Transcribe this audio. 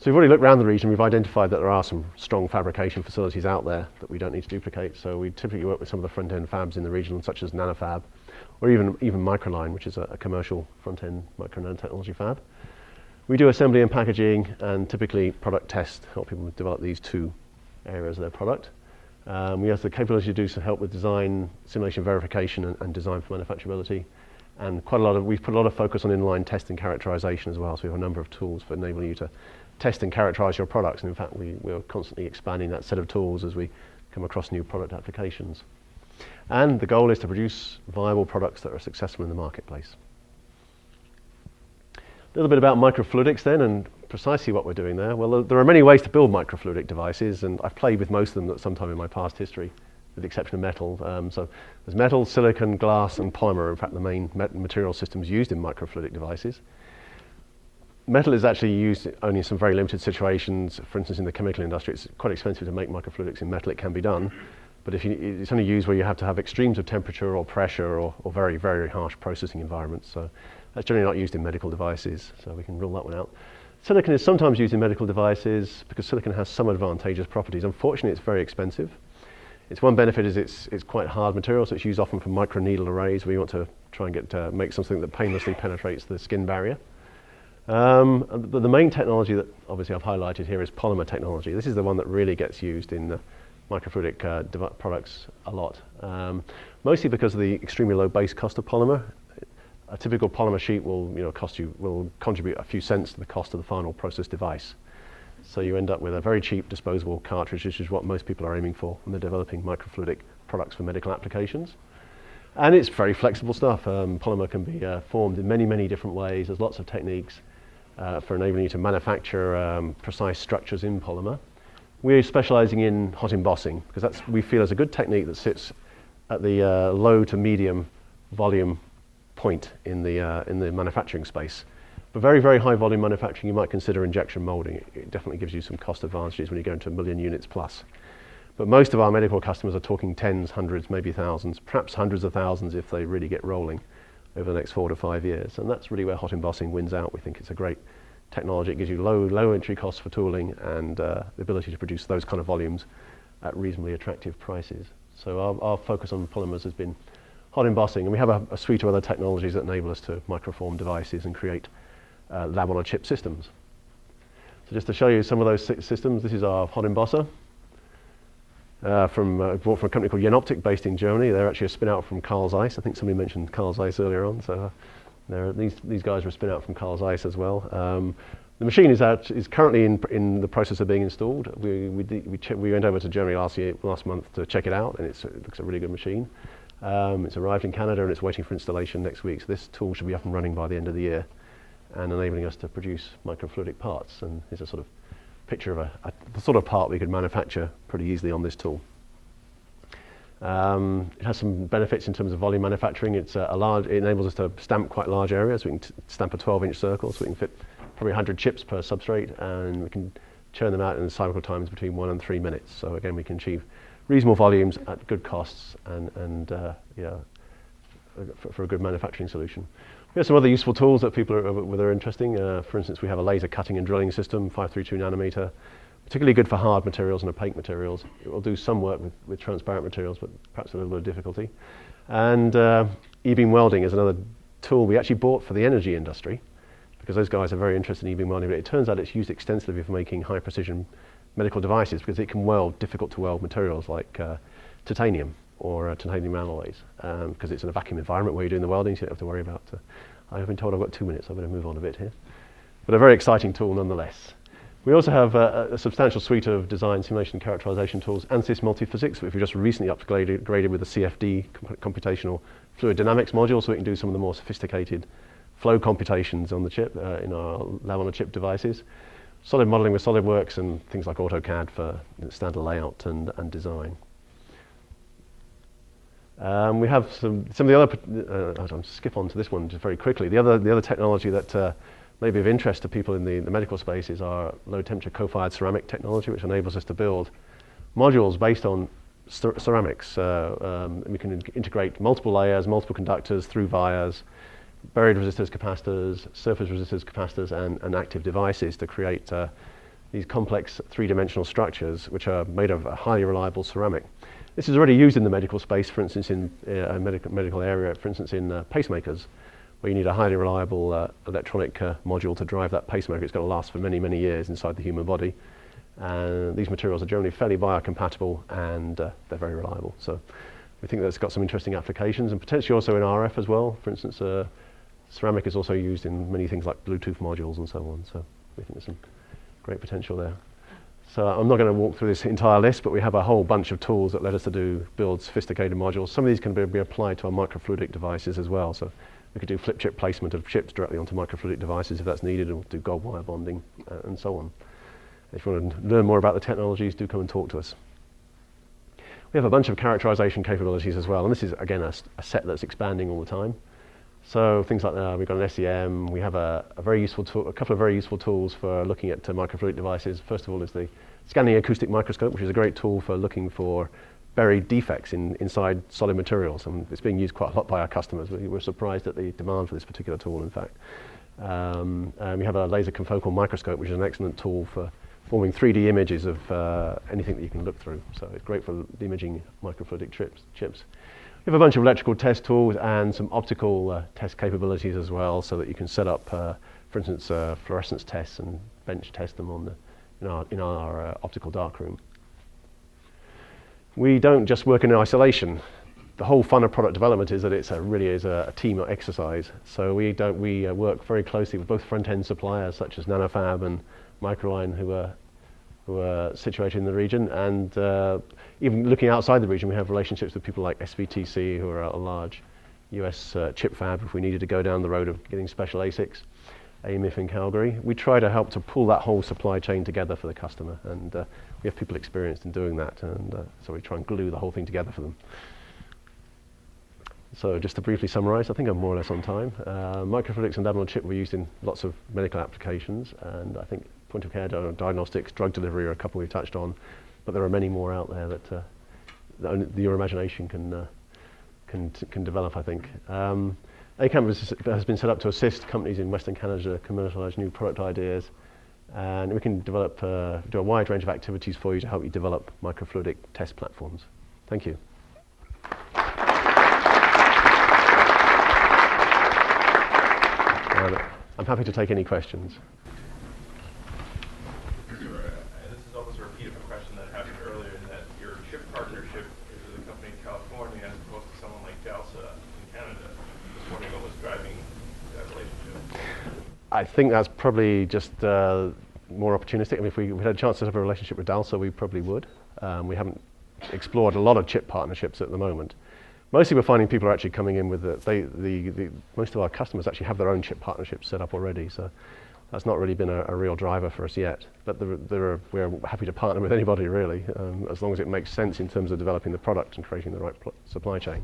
So we've already looked around the region. We've identified that there are some strong fabrication facilities out there that we don't need to duplicate. So we typically work with some of the front-end fabs in the region, such as Nanofab, or even Microline, which is a commercial front-end micro nanotechnology fab. We do assembly and packaging, and typically product test, help people develop these two areas of their product. We have the capability to do some help with design, simulation verification, and design for manufacturability. And we've put a lot of focus on inline test and characterization as well. So we have a number of tools for enabling you to test and characterize your products. And in fact, we're constantly expanding that set of tools as we come across new product applications. And the goal is to produce viable products that are successful in the marketplace. A little bit about microfluidics then, and precisely what we're doing there. Well, there are many ways to build microfluidic devices, and I've played with most of them at some time in my past history, with the exception of metal. So there's metal, silicon, glass, and polymer, in fact, the main material systems used in microfluidic devices. Metal is actually used only in some very limited situations. For instance, in the chemical industry, it's quite expensive to make microfluidics in metal. It can be done, but it's only used where you have to have extremes of temperature or pressure or very, very harsh processing environments. So that's generally not used in medical devices, so we can rule that one out. Silicon is sometimes used in medical devices because silicon has some advantageous properties. Unfortunately, it's very expensive. Its one benefit is it's quite hard material, so it's used often for microneedle arrays where you want to try and make something that painlessly penetrates the skin barrier. The main technology that obviously I've highlighted here is polymer technology. This is the one that really gets used in the microfluidic products a lot, mostly because of the extremely low base cost of polymer. A typical polymer sheet will contribute a few cents to the cost of the final process device. So you end up with a very cheap disposable cartridge, which is what most people are aiming for when they're developing microfluidic products for medical applications. And it's very flexible stuff. Polymer can be formed in many, many different ways. There's lots of techniques for enabling you to manufacture precise structures in polymer. We're specializing in hot embossing because we feel is a good technique that sits at the low to medium volume point in the manufacturing space. For very, very high volume manufacturing, you might consider injection molding. It definitely gives you some cost advantages when you go into 1 million units plus. But most of our medical customers are talking tens, hundreds, maybe thousands, perhaps hundreds of thousands if they really get rolling over the next 4 to 5 years. And that's really where hot embossing wins out. We think it's a great technology. It gives you low entry costs for tooling and the ability to produce those kind of volumes at reasonably attractive prices. So our focus on polymers has been hot embossing, and we have a suite of other technologies that enable us to microform devices and create lab-on-a-chip systems. So just to show you some of those systems, this is our hot embosser. Bought from a company called Yallup based in Germany. They're actually a spin-out from Carl Zeiss. I think somebody mentioned Carl Zeiss earlier on. So these guys were a spin-out from Carl Zeiss as well. The machine is currently in the process of being installed. We went over to Germany last month to check it out, and it looks a really good machine. It's arrived in Canada and it's waiting for installation next week. So this tool should be up and running by the end of the year and enabling us to produce microfluidic parts. And here's a sort of picture of the sort of part we could manufacture pretty easily on this tool. It has some benefits in terms of volume manufacturing. It enables us to stamp quite large areas. We can stamp a 12-inch circle, so we can fit probably 100 chips per substrate, and we can churn them out in cycle times between 1 and 3 minutes. So again, we can achieve reasonable volumes at good costs and for a good manufacturing solution. We have some other useful tools that people are interesting. For instance, we have a laser cutting and drilling system, 532 nanometer, particularly good for hard materials and opaque materials. It will do some work with transparent materials, but perhaps a little bit of difficulty. And e-beam welding is another tool we actually bought for the energy industry because those guys are very interested in e-beam welding, but it turns out it's used extensively for making high precision medical devices because it can weld difficult to weld materials like titanium or titanium alloys because it's in a vacuum environment where you're doing the welding, so you don't have to worry about I've been told I've got 2 minutes, so I better move on a bit here. But a very exciting tool nonetheless. We also have a substantial suite of design, simulation, and characterization tools, ANSYS multiphysics, which we just recently upgraded with the CFD, computational fluid dynamics module, so we can do some of the more sophisticated flow computations on the chip in our lab-on-a-chip devices. Solid modeling with SolidWorks and things like AutoCAD for standard layout and design. We have some of the other, I'll skip on to this one just very quickly. The other technology that may be of interest to people in the medical space is our low temperature Cofired Ceramic technology, which enables us to build modules based on ceramics. We can integrate multiple layers, multiple conductors through vias, buried resistors, capacitors, surface resistors, capacitors, and active devices to create these complex three-dimensional structures which are made of a highly reliable ceramic. This is already used in the medical space, for instance, in a medical area, for instance, in pacemakers, where you need a highly reliable electronic module to drive that pacemaker. It's going to last for many, many years inside the human body. And these materials are generally fairly biocompatible, and they're very reliable. So we think that's got some interesting applications, and potentially also in RF as well. For instance, ceramic is also used in many things like Bluetooth modules and so on. So we think there's some great potential there. So I'm not going to walk through this entire list, but we have a whole bunch of tools that let us to build sophisticated modules. Some of these can be applied to our microfluidic devices as well. So we could do flip chip placement of chips directly onto microfluidic devices if that's needed, or do gold wire bonding and so on. If you want to learn more about the technologies, do come and talk to us. We have a bunch of characterization capabilities as well, and this is again a set that's expanding all the time. So things like we've got an SEM. We have a very useful tool, a couple of very useful tools for looking at microfluidic devices. First of all is the scanning acoustic microscope, which is a great tool for looking for buried defects inside solid materials, and it's being used quite a lot by our customers. We were surprised at the demand for this particular tool, in fact. And we have a laser confocal microscope, which is an excellent tool for forming 3D images of anything that you can look through. So it's great for imaging microfluidic chips. We have a bunch of electrical test tools and some optical test capabilities as well, so that you can set up, for instance, fluorescence tests and bench test them in our optical darkroom. We don't just work in isolation. The whole fun of product development is that it really is a team exercise. So we work very closely with both front-end suppliers such as Nanofab and Microline, who are situated in the region, and even looking outside the region, we have relationships with people like SVTC, who are a large US chip fab if we needed to go down the road of getting special ASICs, AMIF in Calgary. We try to help to pull that whole supply chain together for the customer, and we have people experienced in doing that, and so we try and glue the whole thing together for them. So just to briefly summarize, I think I'm more or less on time. Microfluidics and lab-on chip were used in lots of medical applications, and I think point-of-care diagnostics, drug delivery are a couple we've touched on, but there are many more out there that your imagination can develop, I think. ACAMP has been set up to assist companies in Western Canada to commercialize new product ideas, and we can do a wide range of activities for you to help you develop microfluidic test platforms. Thank you. I'm happy to take any questions. This is almost a repeat of a question that happened earlier, in that your chip partnership is with a company in California as opposed to someone like DALSA in Canada. Just wondering what was driving that relationship. I think that's probably just more opportunistic. I mean, if we had a chance to have a relationship with DALSA, we probably would. We haven't explored a lot of chip partnerships at the moment. Mostly we're finding people are actually coming in with most of our customers actually have their own chip partnerships set up already, so that's not really been a real driver for us yet. But we're happy to partner with anybody really, as long as it makes sense in terms of developing the product and creating the right supply chain.